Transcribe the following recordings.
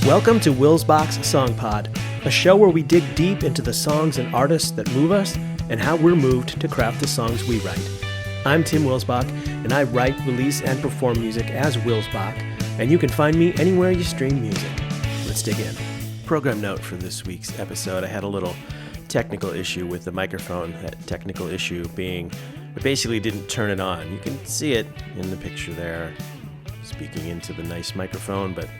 Welcome to Wils Bach's Song Pod, a show where we dig deep into the songs and artists that move us and how we're moved to craft the songs we write. I'm Tim Wils Bach, and I write, release, and perform music as Wils Bach, and you can find me anywhere you stream music. Let's dig in. Program note for this week's episode, I had a little technical issue with the microphone. That technical issue being, I basically didn't turn it on. You can see it in the picture there, speaking into the nice microphone, but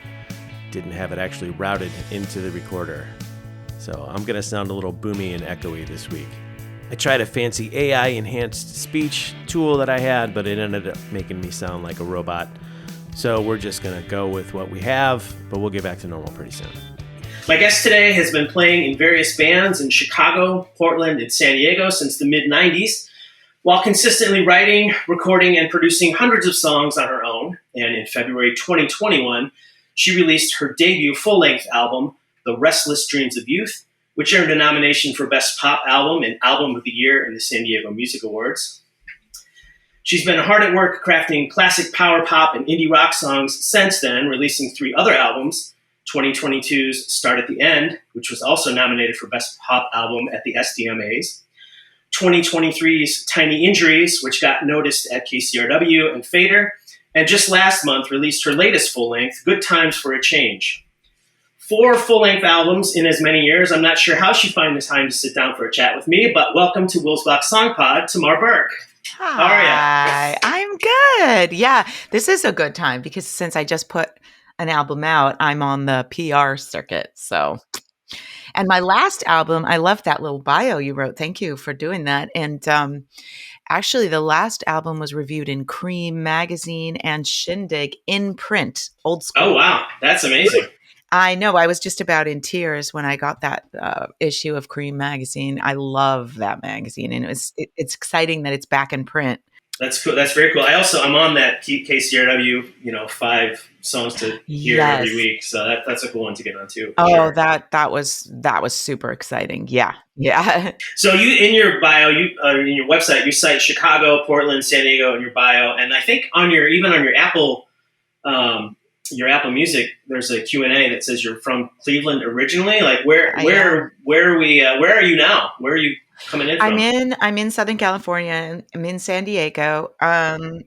didn't have it actually routed into the recorder. So I'm going to sound a little boomy and echoey this week. I tried a fancy AI-enhanced speech tool that I had, but it ended up making me sound like a robot. So we're just going to go with what we have, but we'll get back to normal pretty soon. My guest today has been playing in various bands in Chicago, Portland, and San Diego since the mid-90s, while consistently writing, recording, and producing hundreds of songs on her own. And in February 2021, she released her debut full-length album, The Restless Dreams of Youth, which earned a nomination for Best Pop Album and Album of the Year in the San Diego Music Awards. She's been hard at work crafting classic power pop and indie rock songs since then, releasing 3 other albums, 2022's Start at the End, which was also nominated for Best Pop Album at the SDMAs, 2023's Tiny Injuries, which got noticed at KCRW and Fader, and just last month released her latest full-length, Good Times for a Change. 4 full-length albums in as many years. I'm not sure how she found the time to sit down for a chat with me, but welcome to Wils Bach Song Pod, Tamar Berk. Hi, how are you? I'm good. Yeah, this is a good time because since I just put an album out, I'm on the PR circuit. So, and my last album, I love that little bio you wrote. Thank you for doing that. And actually, the last album was reviewed in Cream magazine and Shindig in print, old school. Oh, wow. That's amazing. I know. I was just about in tears when I got that issue of Cream magazine. I love that magazine, and it's exciting that it's back in print. That's cool. That's very cool. I'm on that KCRW, 5 songs to hear every week. So that's a cool one to get on too. Oh, sure. that was super exciting. Yeah. So you, in your bio, in your website, you cite Chicago, Portland, San Diego in your bio, and I think on your Apple Music, there's a Q&A that says you're from Cleveland originally. Like where are you now? Where are you coming in from? I'm in Southern California. I'm in San Diego. I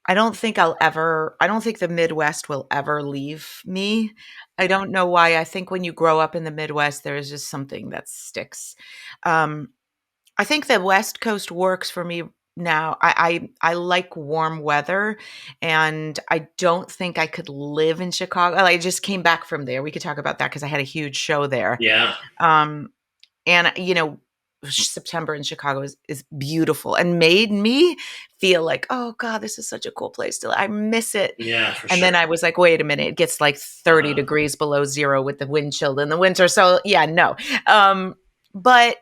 don't think the Midwest will ever leave me. I don't know why. I think when you grow up in the Midwest, there is just something that sticks. I think the West Coast works for me now. I like warm weather, and I don't think I could live in Chicago. I just came back from there. We could talk about that because I had a huge show there. Yeah. And September in Chicago is beautiful and made me feel like, oh God, this is such a cool place I miss it. Yeah, for and sure. then I was like, wait a minute, it gets like 30 degrees below zero with the wind chill in the winter. So yeah, no. But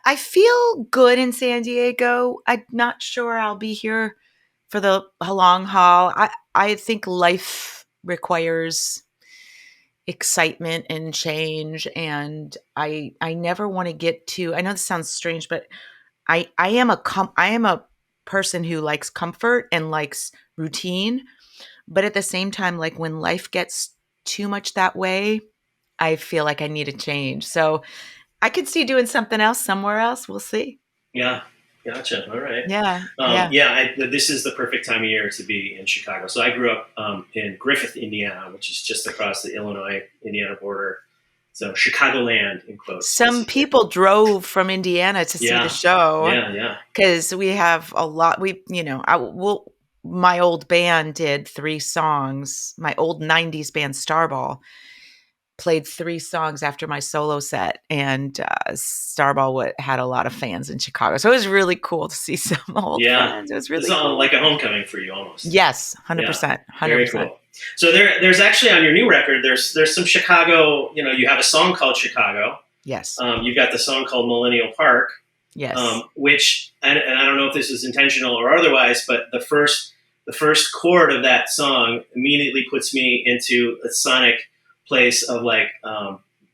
I feel good in San Diego. I'm not sure I'll be here for the long haul. I think life requires excitement and change, and I never want to get too. I know this sounds strange, but I am a person who likes comfort and likes routine, but at the same time, like when life gets too much that way, I feel like I need a change. So I could see doing something else somewhere else. We'll see. Yeah. Gotcha. All right. Yeah. This is the perfect time of year to be in Chicago. So I grew up in Griffith, Indiana, which is just across the Illinois-Indiana border. So Chicagoland, in quotes. Some people drove from Indiana to see the show. Yeah. Because we have a lot. My old band did 3 songs. My old 90s band, Starball, played 3 songs after my solo set, and Starball had a lot of fans in Chicago. So it was really cool to see some old friends. It was really cool. Like a homecoming for you almost. Yes, 100%. 100%. Very cool. So there's actually on your new record, there's some Chicago, you have a song called Chicago. Yes. You've got the song called Millennial Park. Yes. Which, and I don't know if this is intentional or otherwise, but the first chord of that song immediately puts me into a sonic place of like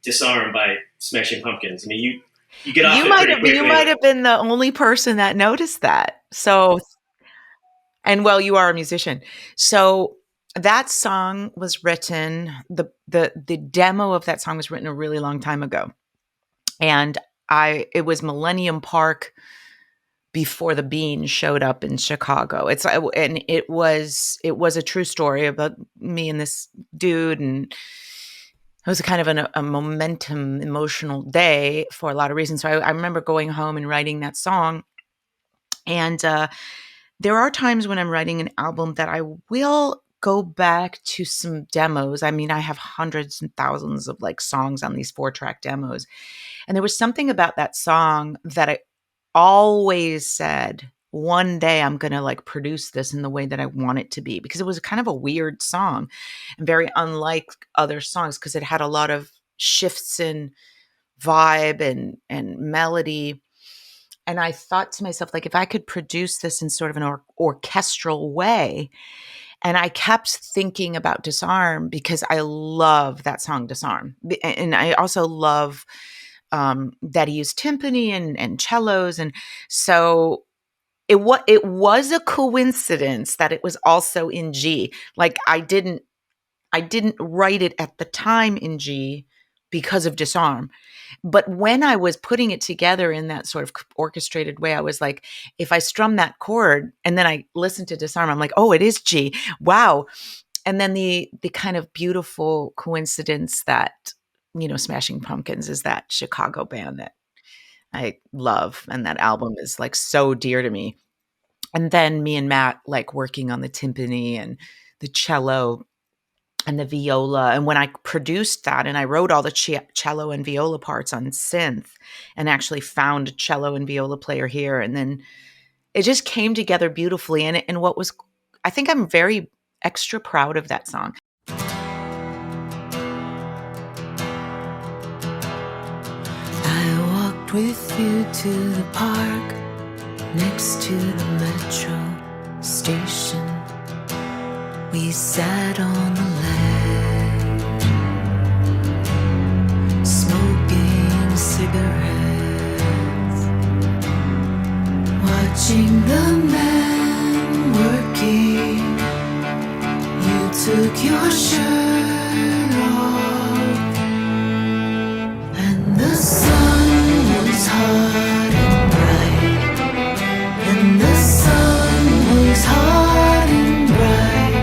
Disarm by Smashing Pumpkins. I mean, you get off it pretty quickly. You might have been the only person that noticed that. So, and well, you are a musician. So That song was written, the demo of that song was written a really long time ago. And it was Millennium Park before the Beans showed up in Chicago. And it was a true story about me and this dude, and it was kind of a momentum, emotional day for a lot of reasons. So I remember going home and writing that song. And there are times when I'm writing an album that I will go back to some demos. I mean, I have hundreds and thousands of like songs on these 4-track demos. And there was something about that song that I always said, one day I'm going to like produce this in the way that I want it to be, because it was kind of a weird song and very unlike other songs because it had a lot of shifts in vibe and melody. And I thought to myself, like, if I could produce this in sort of an orchestral way. And I kept thinking about Disarm because I love that song, Disarm. And I also love that he used timpani and cellos. And so it was a coincidence that it was also in G. Like I didn't write it at the time in G because of Disarm. But when I was putting it together in that sort of orchestrated way, I was like, if I strum that chord and then I listen to Disarm, I'm like, oh, it is G. Wow. And then the kind of beautiful coincidence that, Smashing Pumpkins is that Chicago band that I love. And that album is like so dear to me. And then me and Matt like working on the timpani and the cello and the viola. And when I produced that and I wrote all the cello and viola parts on synth and actually found a cello and viola player here, and then it just came together beautifully. And what was, I think I'm very extra proud of that song. I walked with you to the park next to the metro station. We sat on the ledge, smoking cigarettes, watching the men working. You took your shirt off, and the sun was hot and bright, and the sun was hot and bright,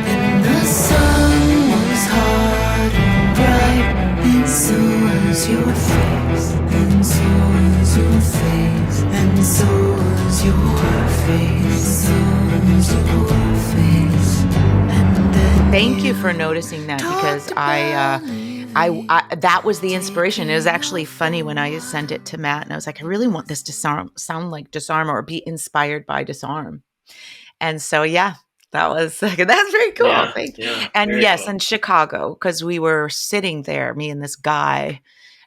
and the sun was hot and bright, and so was your face, and so was your face, and so was your face, so was your face. And then Thank you for noticing that, because I that was the inspiration. It was actually funny when I sent it to Matt and I was like, I really want this to sound like Disarm or be inspired by Disarm. And so, yeah, that's very cool. Yeah, Thank you. yeah, And very yes, cool. in Chicago, because we were sitting there, me and this guy.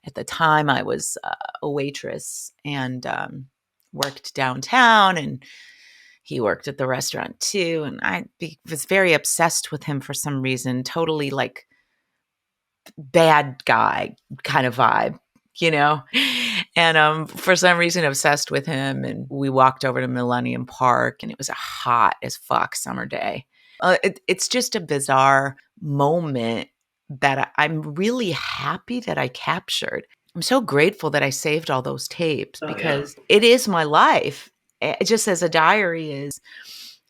At the time, I was a waitress and worked downtown, and he worked at the restaurant too. And I was very obsessed with him for some reason, totally like bad guy kind of vibe, you know? And for some reason, obsessed with him. And we walked over to Millennium Park, and it was a hot as fuck summer day. It's just a bizarre moment that I'm really happy that I captured. I'm so grateful that I saved all those tapes Oh, yeah. because it is my life. It just as a diary is.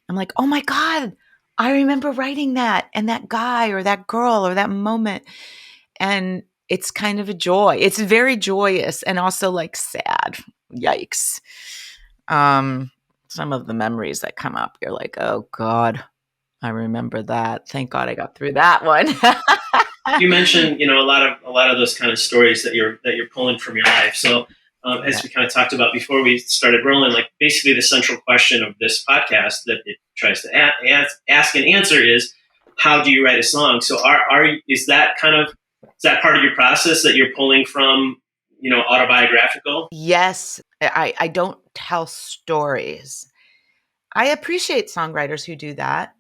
I'm like, oh my God, I remember writing that, and that guy or that girl or that moment. And it's kind of a joy. It's very joyous and also like sad. Yikes. Some of the memories that come up, you're like, oh God, I remember that. Thank God I got through that one. You mentioned, a lot of those kind of stories that you're pulling from your life. So, as we kind of talked about before we started rolling, like basically the central question of this podcast that it tries to ask and answer is, how do you write a song? So, is that part of your process that you're pulling from, autobiographical? Yes, I don't tell stories. I appreciate songwriters who do that,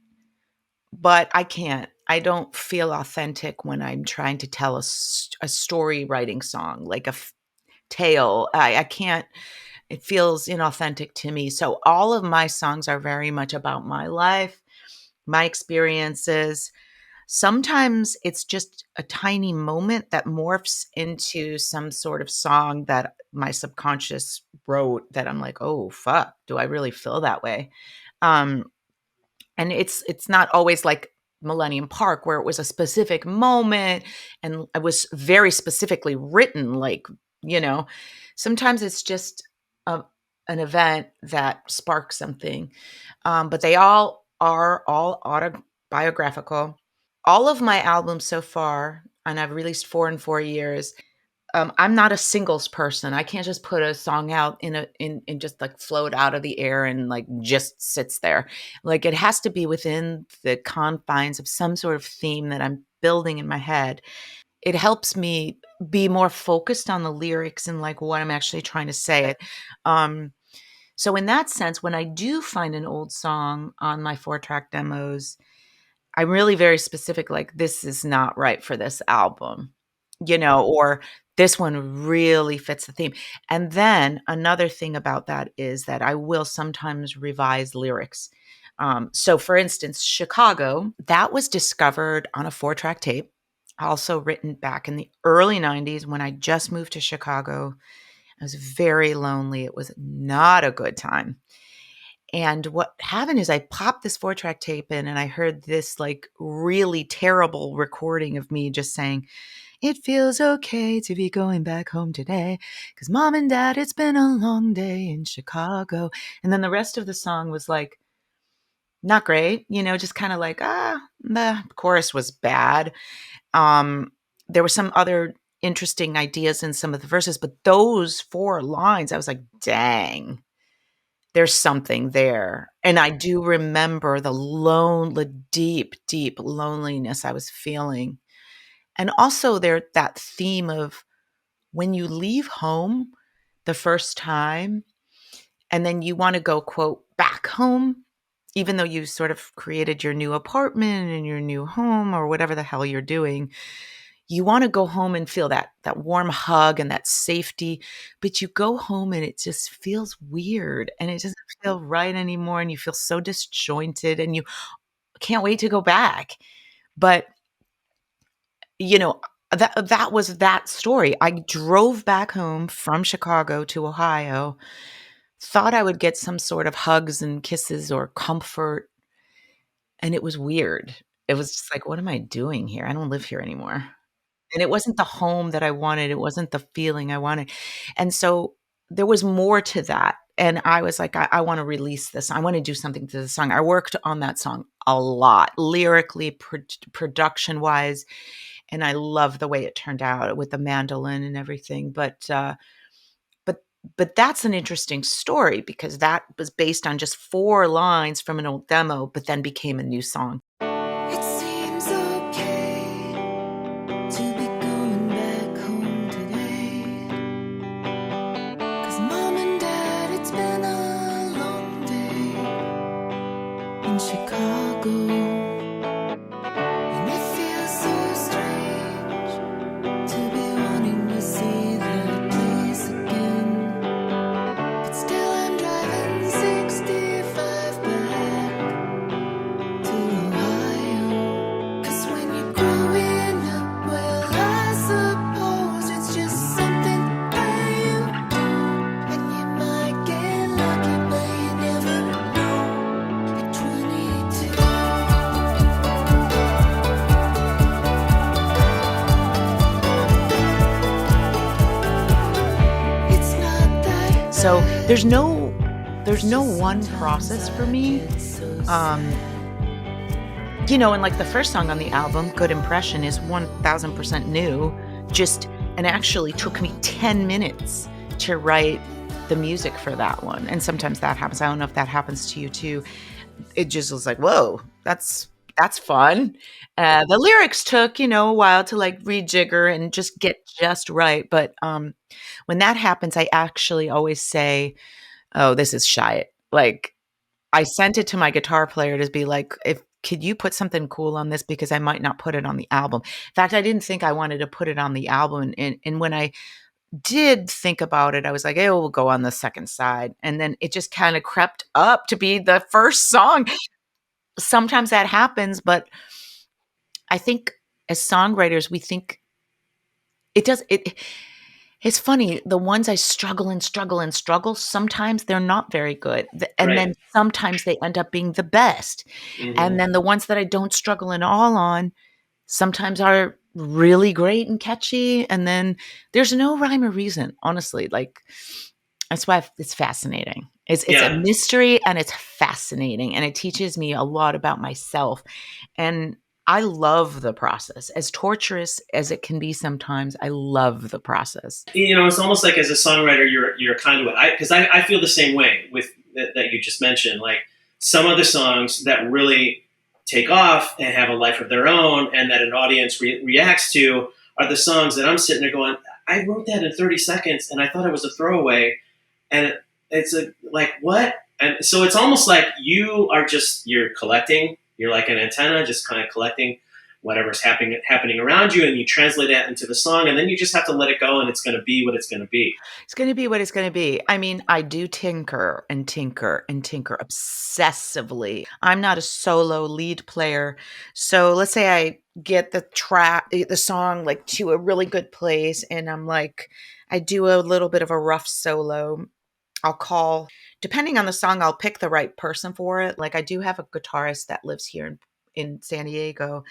but I can't. I don't feel authentic when I'm trying to tell a story writing song, like a tale. I can't. It feels inauthentic to me. So all of my songs are very much about my life. my experiences. Sometimes it's just a tiny moment that morphs into some sort of song that my subconscious wrote that I'm like, "Oh, fuck, do I really feel that way?" Um, and it's not always like Millennium Park where it was a specific moment and it was very specifically written, like, you know, sometimes it's just a, an event that sparks something. But they all are all autobiographical. All of my albums so far, and I've released 4 in 4 years, I'm not a singles person. I can't just put a song out in just, like, float out of the air and, like, just sits there. Like, it has to be within the confines of some sort of theme that I'm building in my head. It helps me be more focused on the lyrics and, like, what I'm actually trying to say it. Um, so in that sense, when I do find an old song on my 4-track demos, I'm really very specific, like, "This is not right for this album," or "This one really fits the theme." And then another thing about that is that I will sometimes revise lyrics. So for instance, "Chicago," that was discovered on a 4-track tape, also written back in the early '90s when I just moved to Chicago. I was very lonely, it was not a good time. And what happened is I popped this 4-track tape in and I heard this, like, really terrible recording of me just saying, "It feels okay to be going back home today, 'cause mom and dad, it's been a long day in Chicago." And then the rest of the song was, like, not great, just kinda like, the chorus was bad. Um, there were some other interesting ideas in some of the verses, but those 4 lines, I was like, "Dang. There's something there." And I do remember the deep, deep loneliness I was feeling. And also that theme of when you leave home the first time and then you wanna go, quote, "back home," even though you sort of created your new apartment and your new home or whatever the hell you're doing. You wanna go home and feel that warm hug and that safety, but you go home and it just feels weird, and it doesn't feel right anymore, and you feel so disjointed, and you can't wait to go back. But, you know, that was that story. I drove back home from Chicago to Ohio, thought I would get some sort of hugs and kisses or comfort, and it was weird. It was just like, "What am I doing here? I don't live here anymore." And it wasn't the home that I wanted, it wasn't the feeling I wanted, and so there was more to that, and I was like, "I wanna release this, I wanna do something to the song." I worked on that song a lot, lyrically, production-wise, and I love the way it turned out with the mandolin and everything, but but that's an interesting story because that was based on just 4 lines from an old demo, but then became a new song. It seems okay to be going back home today. 'Cause mom and dad, it's been a long day in Chicago. And it feels so strange to be wanting to see that place again. But still I'm driving 65 back to Ohio. 'Cause when you're growing up, well, I suppose it's just something that you do. And you might get lucky, but you never know. At 22. It's not that So, bad. there's no one process for me. Um, and like the first song on the album, Good Impression, is 1000% new, just and actually took me 10 minutes to write the music for that one. And sometimes that happens. I don't know if that happens to you too. It just was like, whoa, that's fun. The lyrics took, a while to like rejigger and just get just right. But when that happens, I actually always say, "Oh, this is shite." Like I sent it to my guitar player to be like, "If could you put something cool on this because I might not put it on the album." In fact, I didn't think I wanted to put it on the album, and when I did think about it, I was like, "It will go on the second side," and then it just kinda crept up to be the first song. sometimes that happens, but I think as songwriters, we think it does it. It's funny. The ones I struggle and struggle and struggle, sometimes they're not very good. And Right. then sometimes they end up being the best. And then the ones that I don't struggle at all on sometimes are really great and catchy. And then there's no rhyme or reason, honestly. Like, that's why it's fascinating. It's a Yeah. mystery and it's fascinating. And it teaches me a lot about myself. And I love the process. As torturous as it can be sometimes, I love the process. It's almost like as a songwriter, you're a conduit. Because I feel the same way with that you just mentioned. Like some of the songs that really take off and have a life of their own, and that an audience reacts to, are the songs that I'm sitting there going, I wrote that in 30 seconds, and I thought it was a throwaway, and it's like what? And so it's almost like you're collecting. You're like an antenna, just kind of collecting whatever's happening around you, and you translate that into the song, and then you just have to let it go, and it's going to be what it's going to be. It's going to be what it's going to be. I mean, I do tinker and tinker and tinker obsessively. I'm not a solo lead player. So let's say I get the song like to a really good place, and I'm like, I do a little bit of a rough solo. Depending on the song, I'll pick the right person for it. Like I do have a guitarist that lives here in San Diego.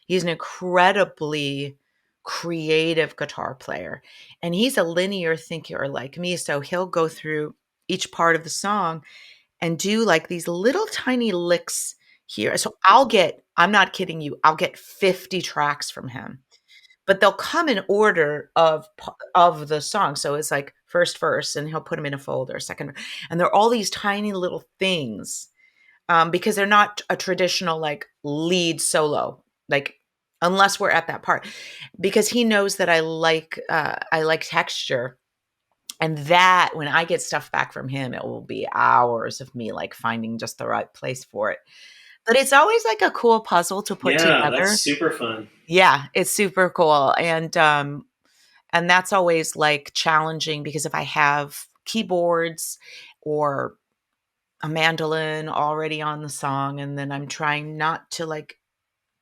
He's an incredibly creative guitar player, and he's a linear thinker like me. So he'll go through each part of the song and do like these little tiny licks here. So I'm not kidding you, I'll get 50 tracks from him, but they'll come in order of the song. So it's like first verse, and he'll put them in a folder, second, and they're all these tiny little things, because they're not a traditional like lead solo, like unless we're at that part, because he knows that I like texture, and that when I get stuff back from him, it will be hours of me like finding just the right place for it. But it's always like a cool puzzle to put Yeah, together. that's super fun. Yeah, it's super cool. And that's always like challenging, because if I have keyboards or a mandolin already on the song, and then I'm trying not to like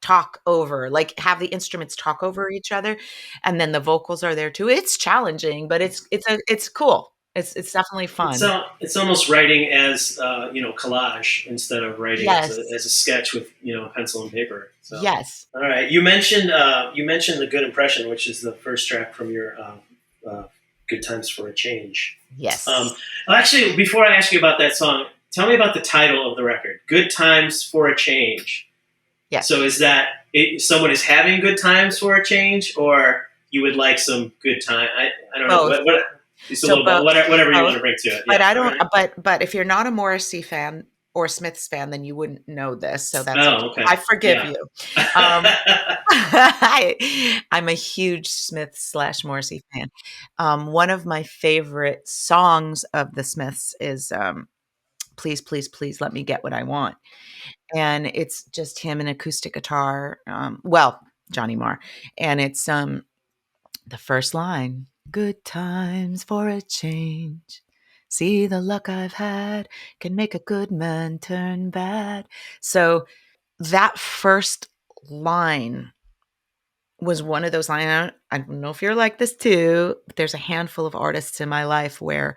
have the instruments talk over each other, and then the vocals are there too. It's challenging, but it's cool. It's definitely fun. It's almost writing as collage instead of writing Yes. as a sketch with pencil and paper. So. Yes. All right. You mentioned the Good Impression, which is the first track from your Good Times for a Change. Yes. Actually, before I ask you about that song, tell me about the title of the record, Good Times for a Change. Yeah. So is that someone is having good times for a change, or you would like some good time? I don't know. Whatever you want to bring to it. But yeah. I don't. Right. But if you're not a Morrissey fan or Smiths fan, then you wouldn't know this. So that's okay. I forgive you. I'm a huge Smiths/Morrissey fan. One of my favorite songs of the Smiths is "Please, Please, Please Let Me Get What I Want," and it's just him and acoustic guitar. Johnny Marr, and it's the first line: "Good times for a change. See the luck I've had can make a good man turn bad." So that first line was one of those lines. I don't know if you're like this too, but there's a handful of artists in my life where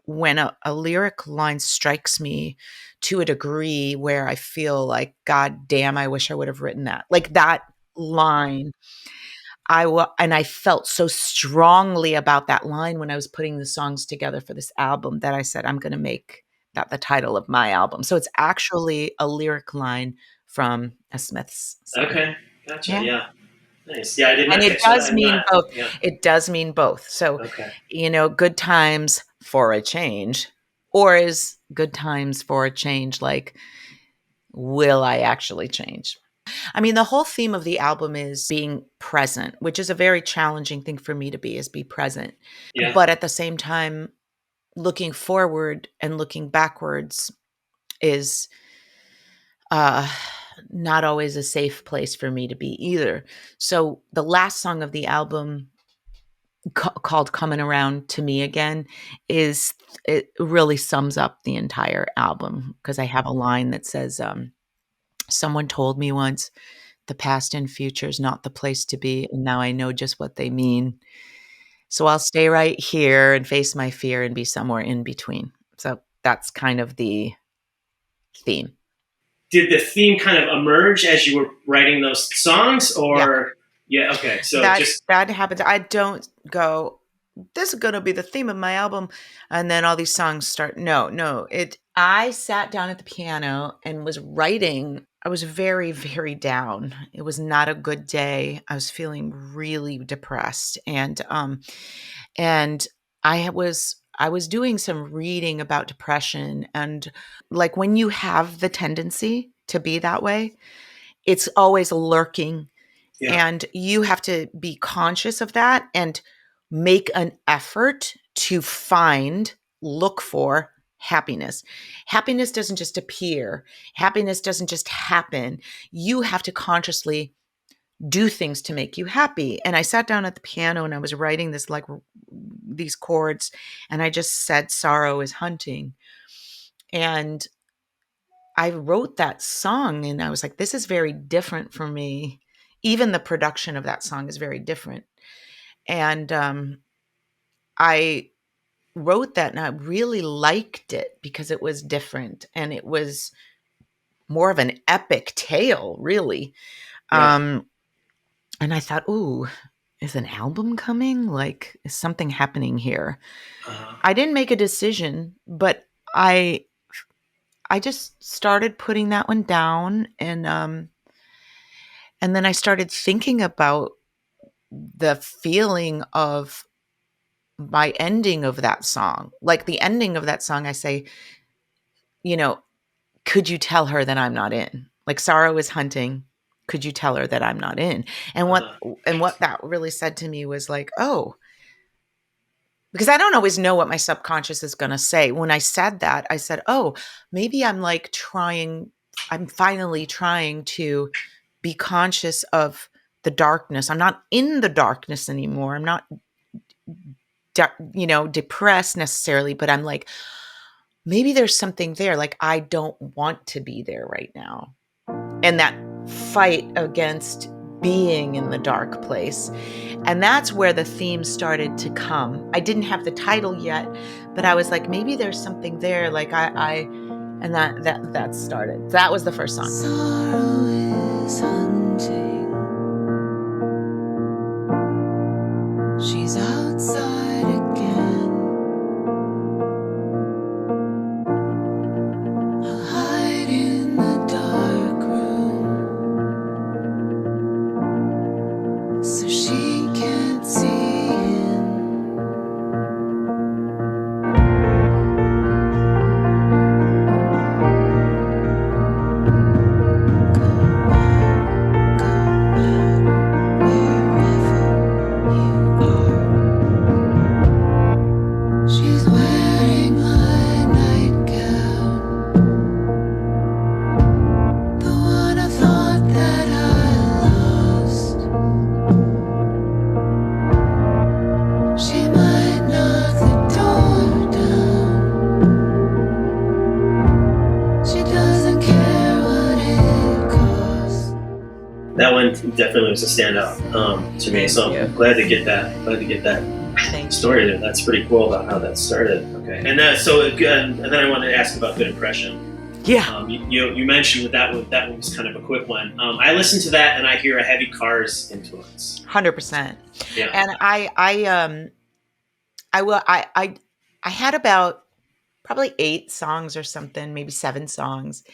when a lyric line strikes me to a degree where I feel like, God damn, I wish I would have written that. Like that line. And I felt so strongly about that line when I was putting the songs together for this album that I said, I'm going to make that the title of my album. So it's actually a lyric line from a Smiths song. Okay. Gotcha. Yeah. Nice. Yeah, I didn't. And it does mean both. Yeah. It does mean both. So, good times for a change, or is good times for a change like, will I actually change? I mean, the whole theme of the album is being present, which is a very challenging thing for me to be present. Yeah. But at the same time, looking forward and looking backwards is not always a safe place for me to be either. So the last song of the album called Coming Around to Me Again it really sums up the entire album, because I have a line that says, Someone told me once, the past and future is not the place to be, and now I know just what they mean. So I'll stay right here and face my fear and be somewhere in between. So that's kind of the theme. Did the theme kind of emerge as you were writing those songs, Yeah. or yeah? Okay, so That just that happens. I don't go, this is going to be the theme of my album, and then all these songs start. No. I sat down at the piano and was writing. I was very, very down. It was not a good day. I was feeling really depressed, and I was doing some reading about depression, and like when you have the tendency to be that way, it's always lurking, yeah, and you have to be conscious of that and make an effort to look for happiness. Happiness doesn't just appear. Happiness doesn't just happen. You have to consciously do things to make you happy. And I sat down at the piano and I was writing this, like, these chords, and I just said sorrow is hunting. And I wrote that song and I was like, this is very different for me. Even the production of that song is very different. And I wrote that and I really liked it because it was different and it was more of an epic tale, really. right. And I thought, ooh, is an album coming? Like, is something happening here? Uh, I didn't make a decision, but I just started putting that one down, and then I started thinking about the feeling of my ending of that song. Like the ending of that song, I say, you know, could you tell her that I'm not in? Like, sorrow is hunting. Could you tell her that I'm not in? And what uh, and what that really said to me was like, oh, because I don't always know what my subconscious is going to say. When I said that, I said, oh, maybe I'm finally trying to be conscious of the darkness. I'm not in the darkness anymore. I'm not, depressed necessarily, but I'm like, maybe there's something there. Like, I don't want to be there right now. And that fight against being in the dark place. And that's where the theme started to come. I didn't have the title yet, but I was like, maybe there's something there. Like and that started. That was the first song. Sorrow is hunting. She's outside again. I'll hide in the dark room so she can't see in. Go out wherever you are. She's wearing my nightgown, the one I thought that I lost. She might knock the door down. She doesn't care what it costs. that one definitely was a standout to me. Thank So you. I'm glad to get that. Glad to get that Thank story there. That's pretty cool about how that started. Okay, and then I wanted to ask about Good Impression. Yeah. You mentioned that one was kind of a quick one. I listened to that and I hear a heavy Cars influence. 100%. Yeah. And I had about probably 8 songs or something, maybe 7 songs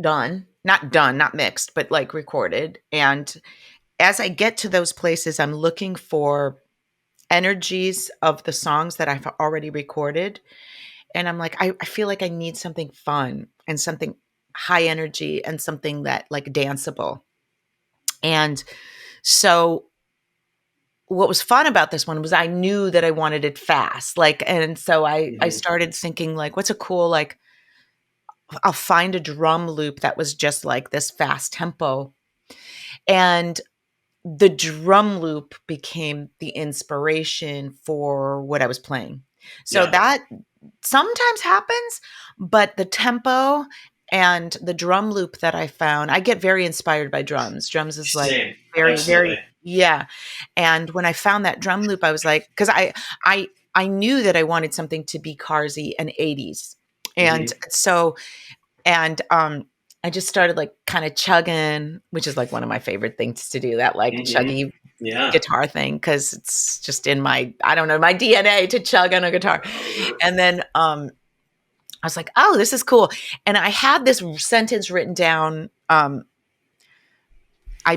not mixed, but like recorded. And as I get to those places, I'm looking for energies of the songs that I've already recorded. And I'm like, I feel like I need something fun and something high energy and something that like danceable. And so what was fun about this one was I knew that I wanted it fast. Like, and so I Mhm. started thinking like, what's a cool, like, I'll find a drum loop that was just like this fast tempo. And the drum loop became the inspiration for what I was playing. So Yeah. that sometimes happens, but the tempo And the drum loop that I found, I get very inspired by drums. Drums is like Same. very, Absolutely. very, yeah. And when I found that drum loop, I was like, because I knew that I wanted something to be Carsy and 80s. And so, and I just started like kind of chugging, which is like one of my favorite things to do, that like chuggy Yeah. guitar thing, because it's just in my, I don't know, my DNA to chug on a guitar. And then I was like, oh, this is cool. And I had this sentence written down. I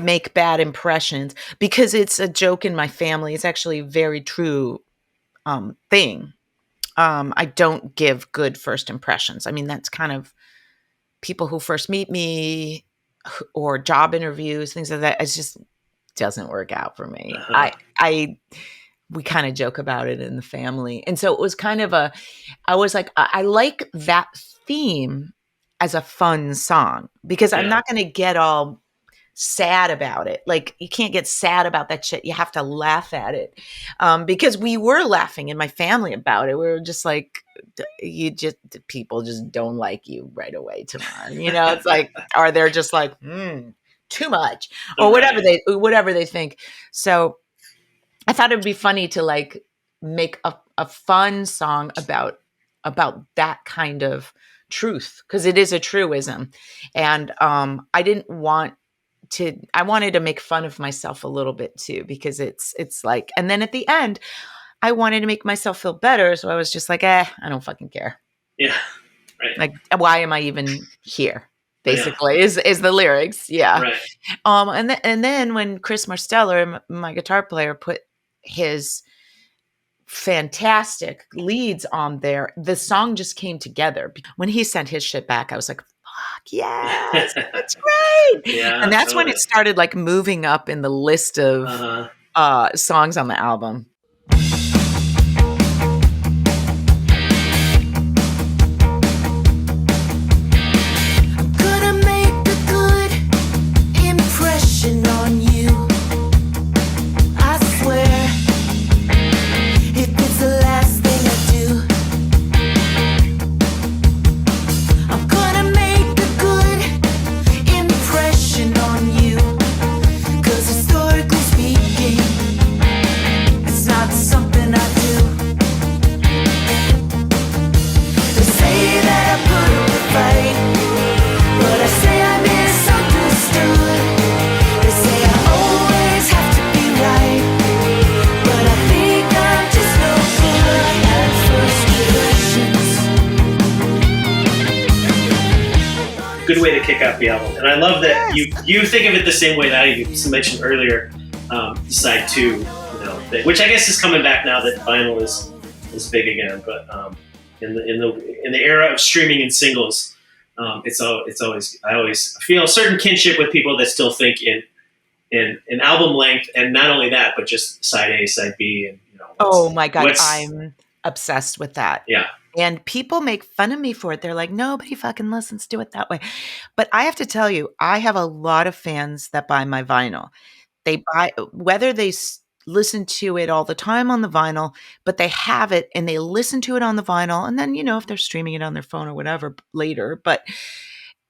make bad impressions, because it's a joke in my family. It's actually a very true thing. I don't give good first impressions. I mean, that's kind of people who first meet me or job interviews, things like that. It just doesn't work out for me. We kind of joke about it in the family. And so it was kind of I was like, I like that theme as a fun song, because I'm not going to get all sad about it. Like, you can't get sad about that shit. You have to laugh at it. Because we were laughing in my family about it. We were just like, people just don't like you right away, Tamar. It's like, or they're just like, too much, or whatever they think. So I thought it'd be funny to like make a fun song about that kind of truth, because it is a truism. And I wanted to make fun of myself a little bit too, because it's like, and then at the end, I wanted to make myself feel better. So I was just like, I don't fucking care. Yeah. Right. Like, why am I even here? Basically, is the lyrics. Yeah. Right. And then when Chris Marsteller, my guitar player, put his fantastic leads on there, the song just came together. When he sent his shit back, I was like, fuck yes, that's great. Yeah, and that's when it started like moving up in the list of songs on the album. I'm gonna make a good impression on you. I swear, if it's the last thing I do, I'm gonna make a good impression on you. 'Cause historically speaking, it's not something I do. They say that I put up a fight, but I say I misunderstood. They say I always have to be right, but I think I'm just no good at first impressions. Good way to kick off the album, and I love that you think of it the same way that I mentioned earlier. Side 2, which I guess is coming back now that vinyl is big again. But in the era of streaming and singles, it's always, I always feel a certain kinship with people that still think in album length, and not only that, but just side A, side B, and Oh my God, I'm obsessed with that. Yeah. And people make fun of me for it. They're like, nobody fucking listens to it that way. But I have to tell you, I have a lot of fans that buy my vinyl. They buy, whether they listen to it all the time on the vinyl, but they have it and they listen to it on the vinyl. And then, if they're streaming it on their phone or whatever later, but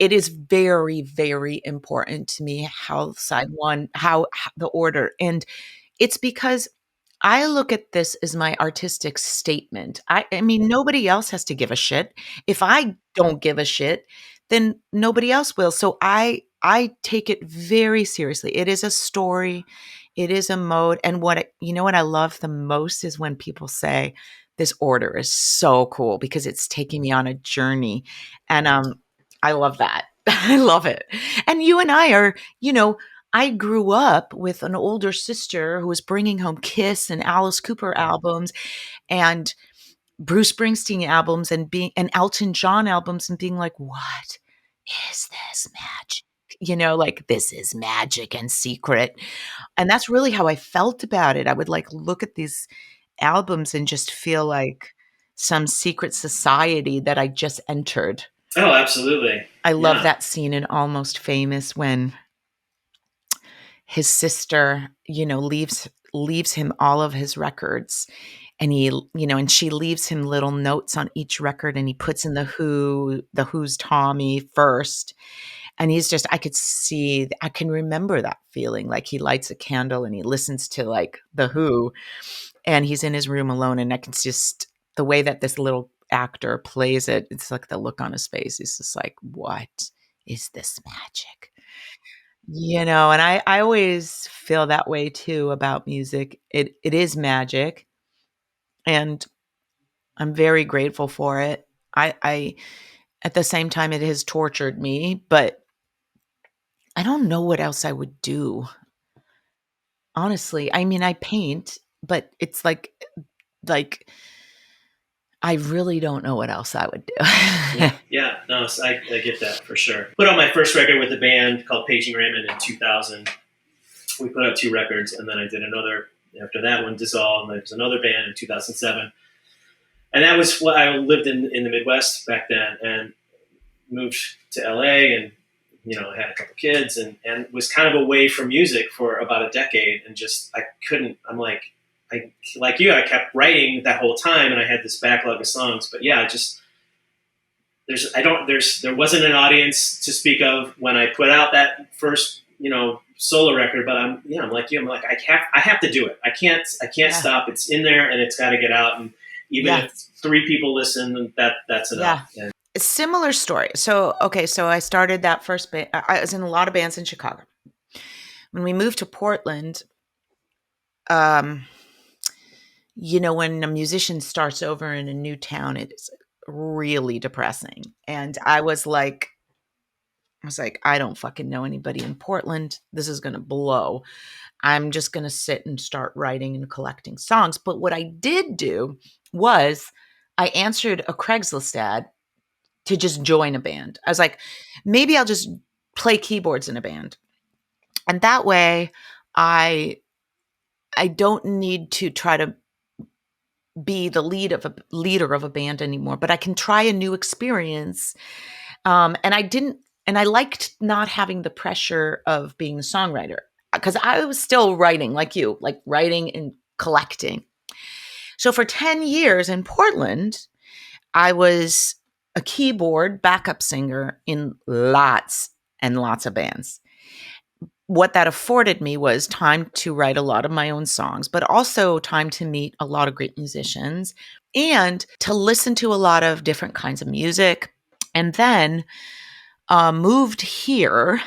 it is very, very important to me how side one, how the order. And it's because I look at this as my artistic statement. I mean, nobody else has to give a shit. If I don't give a shit, then nobody else will. So I take it very seriously. It is a story. It is a mode. And what I love the most is when people say this order is so cool because it's taking me on a journey. And I love that. I love it. And you and I are, I grew up with an older sister who was bringing home Kiss and Alice Cooper albums and Bruce Springsteen albums and Elton John albums and being like, what is this magic? Like, this is magic and secret. And that's really how I felt about it. I would like look at these albums and just feel like some secret society that I just entered. Oh, absolutely. I love that scene in Almost Famous when his sister, leaves him all of his records and and she leaves him little notes on each record, and he puts in the Who's Tommy first. And I can remember that feeling, like he lights a candle and he listens to like the Who, and he's in his room alone, and I can just, the way that this little actor plays it, it's like the look on his face. He's just like, what is this magic? And I always feel that way too about music. It is magic, and I'm very grateful for it. I at the same time, it has tortured me, but I don't know what else I would do. Honestly, I mean, I paint, but it's like I really don't know what else I would do. Yeah, no, so I get that for sure. Put out my first record with a band called Paging Raymond in 2000. We put out 2 records, and then I did another after that one dissolved. And there was another band in 2007, and that was what I lived in the Midwest back then, and moved to LA, and had a couple kids, and was kind of away from music for about a decade, and just I couldn't. I'm like you, I kept writing that whole time, and I had this backlog of songs. But yeah, there wasn't an audience to speak of when I put out that first solo record. But I'm like you, I'm like I have to do it. I can't stop. It's in there, and it's got to get out. And even if 3 people listen, that's enough. Yeah. A similar story. So I started that first band. I was in a lot of bands in Chicago. When we moved to Portland, when a musician starts over in a new town, it's really depressing. And I was like, I don't fucking know anybody in Portland. This is going to blow. I'm just going to sit and start writing and collecting songs. But what I did do was I answered a Craigslist ad to just join a band. I was like, maybe I'll just play keyboards in a band. And that way I don't need to try to be the leader of a band anymore, but I can try a new experience. And I liked not having the pressure of being a songwriter, because I was still writing like you, like writing and collecting. So for 10 years in Portland, I was a keyboard backup singer in lots and lots of bands. What that afforded me was time to write a lot of my own songs, but also time to meet a lot of great musicians and to listen to a lot of different kinds of music. And then moved here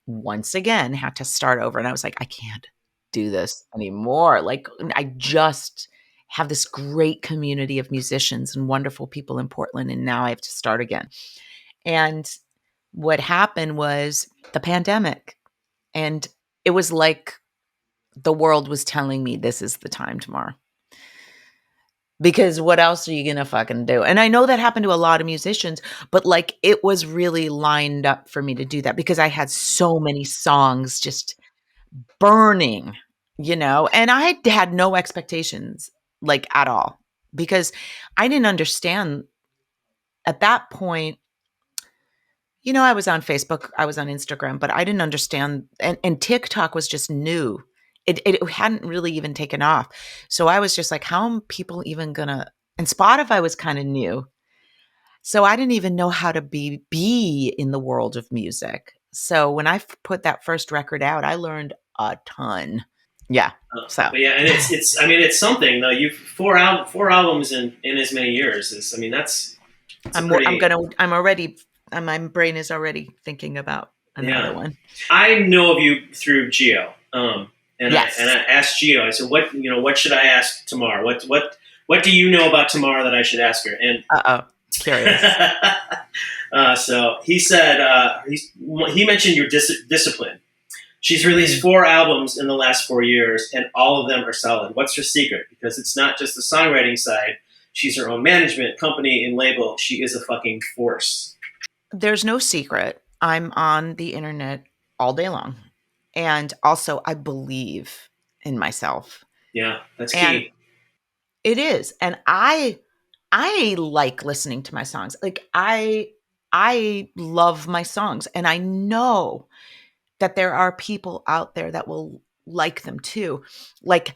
once again, had to start over. And I was like, I can't do this anymore. Like, I just have this great community of musicians and wonderful people in Portland, and now I have to start again. And what happened was the pandemic, and it was like the world was telling me, this is the time, Tamar. Because what else are you going to fucking do? And I know that happened to a lot of musicians, but like it was really lined up for me to do that because I had so many songs just burning, and I had no expectations like at all, because I didn't understand at that point. I was on Facebook, I was on Instagram, but I didn't understand. And TikTok was just new. It hadn't really even taken off. So I was just like, how are people even gonna, and Spotify was kind of new. So I didn't even know how to be in the world of music. So when I put that first record out, I learned a ton. Yeah. So but yeah, and it's something though. You've four albums in as many years. My brain is already thinking about another one. I know of you through Gio. Yes. I asked Gio, I said, what should I ask Tamar? What do you know about Tamar that I should ask her? And curious. So he said, he mentioned your discipline. She's released 4 albums in the last 4 years, and all of them are solid. What's her secret? Because it's not just the songwriting side. She's her own management, company, and label. She is a fucking force. There's no secret. I'm on the internet all day long. And also, I believe in myself. Yeah, that's key. And it is. And I like listening to my songs. Like, I love my songs. And I know that there are people out there that will like them too. Like,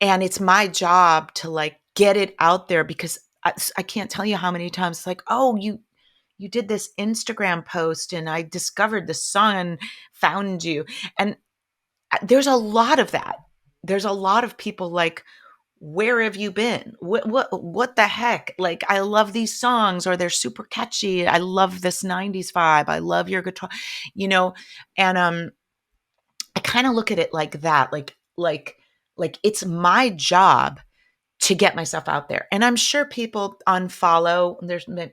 and it's my job to like get it out there because I can't tell you how many times it's like, oh, you did this Instagram post and I discovered the song and found you. And there's a lot of that. There's a lot of people like, where have you been? What the heck? Like, I love these songs or they're super catchy. I love this 90s vibe. I love your guitar, you know, and I kind of look at it like that, like it's my job to get myself out there. And I'm sure people unfollow.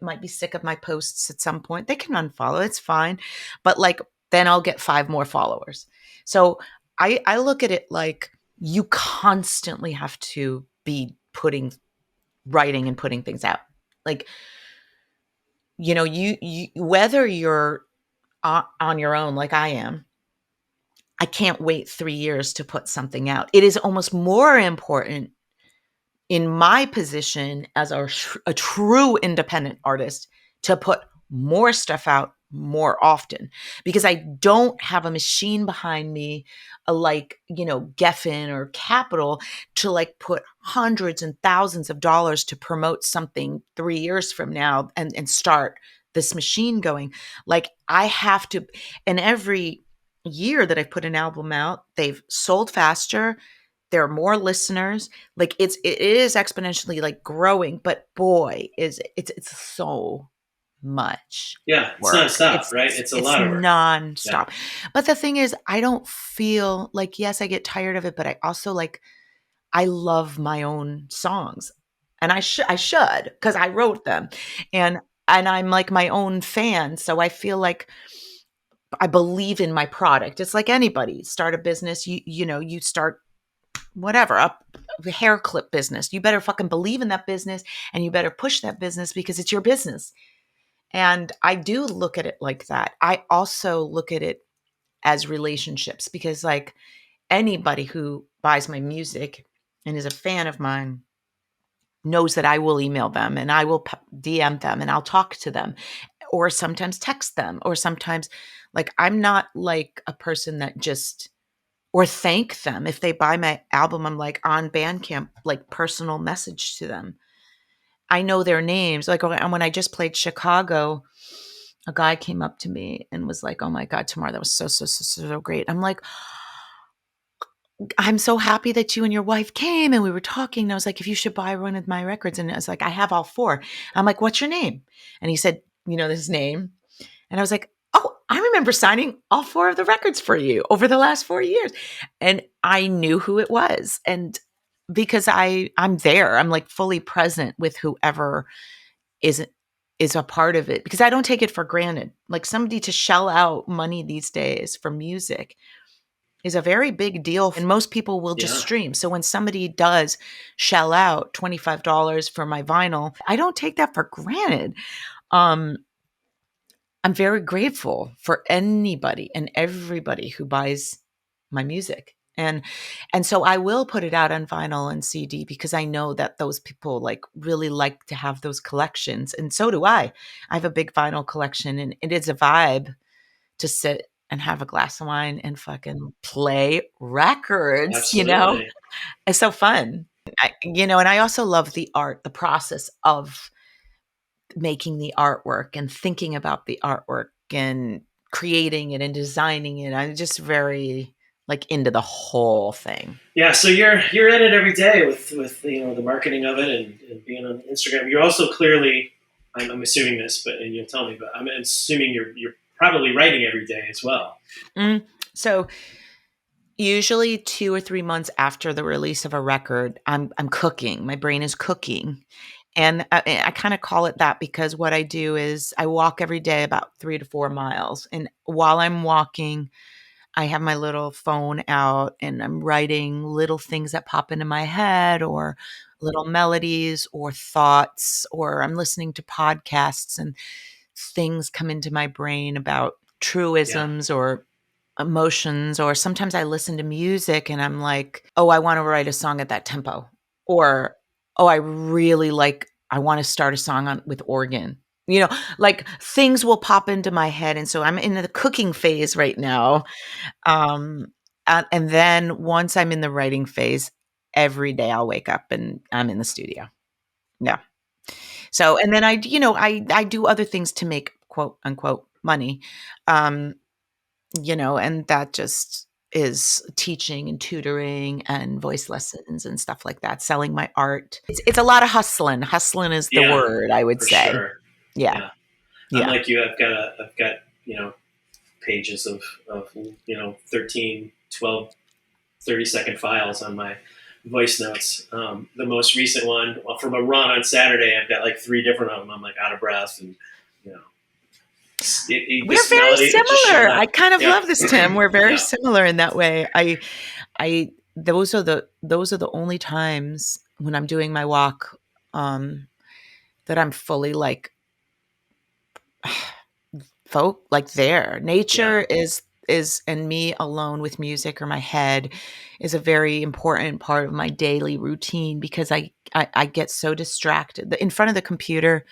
Might be sick of my posts at some point. They can unfollow. It's fine. But like then I'll get 5 more followers. So I look at it like you constantly have to be writing and putting things out. Like, you know, you whether you're on your own like I am, I can't wait 3 years to put something out. It is almost more important in my position as a true independent artist to put more stuff out more often because I don't have a machine behind me like, you know, Geffen or Capital to like put hundreds and thousands of dollars to promote something 3 years from now and start this machine going. Like I have to, and every year that I've put an album out, they've sold faster. There are more listeners. Like it is exponentially like growing, but boy, it's so much. Yeah, it's work. nonstop, right? It's a lot of work. It's nonstop. But the thing is, I don't feel like, yes, I get tired of it, but I also like, I love my own songs, and I should because I wrote them, and I'm like my own fan, so I feel like I believe in my product. It's like anybody start a business. You know, you start whatever, a hair clip business. You better fucking believe in that business and you better push that business because it's your business. And I do look at it like that. I also look at it as relationships because like anybody who buys my music and is a fan of mine knows that I will email them and I will DM them and I'll talk to them or sometimes text them or sometimes like I'm not like a person that just or thank them if they buy my album. I'm like on Bandcamp, like personal message to them. I know their names. Like when I just played Chicago, a guy came up to me and was like, "Oh my God, Tamar, that was so great." I'm like, "I'm so happy that you and your wife came and we were talking." And I was like, "If you should buy one of my records." And I was like, "I have all 4." I'm like, "What's your name?" And he said, you know, his name. And I was like, "Oh, I remember signing all 4 of the records for you over the last 4 years." And I knew who it was. And because I'm there, I'm like fully present with whoever is a part of it because I don't take it for granted. Like somebody to shell out money these days for music is a very big deal. And most people will just stream. So when somebody does shell out $25 for my vinyl, I don't take that for granted. I'm very grateful for anybody and everybody who buys my music. And so I will put it out on vinyl and CD because I know that those people like really like to have those collections. And so do I. I have a big vinyl collection and it is a vibe to sit and have a glass of wine and fucking play records, Absolutely. you know? It's so fun. You know, and I also love the art, the process of making the artwork and thinking about the artwork and creating it and designing it. I'm just very like into the whole thing. Yeah, so you're in it every day with you know the marketing of it and being on Instagram. You're also clearly, I'm assuming this, but and you'll tell me, but I'm assuming you're probably writing every day as well. So usually 2 or 3 months after the release of a record, I'm cooking. My brain is cooking. And I kind of call it that because what I do is I walk every day about 3 to 4 miles. And while I'm walking, I have my little phone out and I'm writing little things that pop into my head or little melodies or thoughts, or I'm listening to podcasts and things come into my brain about truisms or emotions, or sometimes I listen to music and I'm like, oh, I want to write a song at that tempo, or oh, I want to start a song with organ. You know, like things will pop into my head, and so I'm in the cooking phase right now. And then once I'm in the writing phase, every day I'll wake up and I'm in the studio. Yeah. So, and then I do other things to make quote unquote money. And that just is teaching and tutoring and voice lessons and stuff like that, selling my art. It's a lot of hustling. Hustling is the word, I would for say. Sure. Yeah. I'm like you. I've got pages of 13, 12, 30-second files on my voice notes. The most recent one, from a run on Saturday, I've got like 3 different of them. I'm like out of breath, and we're very similar. I kind of love this, Tim. We're very similar in that way. Those are the only times when I'm doing my walk that I'm fully like there. Nature is and me alone with music or my head is a very important part of my daily routine, because I get so distracted. In front of the computer,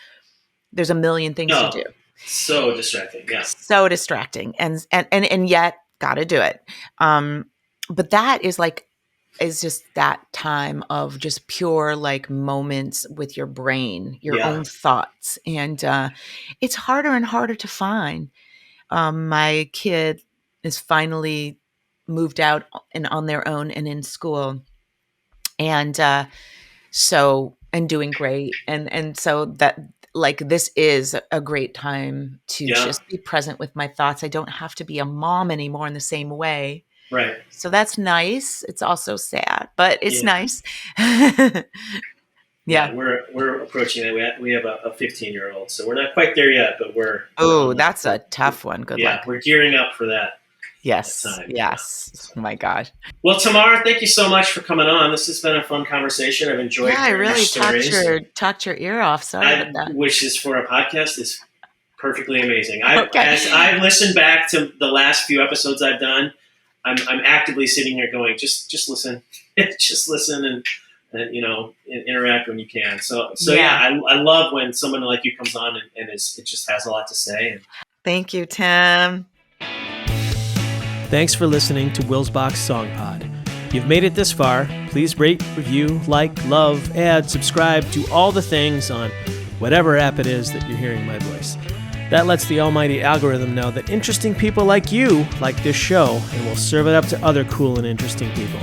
there's a million things to do. So distracting. Yeah. So distracting. And yet gotta do it. But that is just that time of just pure like moments with your brain, your own thoughts. And it's harder and harder to find. My kid is finally moved out and on their own and in school. And doing great. And so that, like, this is a great time to just be present with my thoughts. I don't have to be a mom anymore in the same way. Right. So that's nice. It's also sad, but it's nice. Yeah, we're approaching that. We have a 15-year-old, so we're not quite there yet, but we're. Oh, that's a tough one. Good luck. Yeah, we're gearing up for that. Yes. Time. Yes. Oh my gosh. Well, Tamar, thank you so much for coming on. This has been a fun conversation. I've enjoyed. Yeah, I really talked your ear off. Sorry about that. Which is for a podcast is perfectly amazing. As I've listened back to the last few episodes I've done, I'm actively sitting here going, just listen, just listen and interact when you can. So I love when someone like you comes on and it just has a lot to say. Thank you, Tim. Thanks for listening to Wils Bach's Song Pod. You've made it this far. Please rate, review, like, love, add, subscribe, do all the things on whatever app it is that you're hearing my voice. That lets the almighty algorithm know that interesting people like you like this show and will serve it up to other cool and interesting people.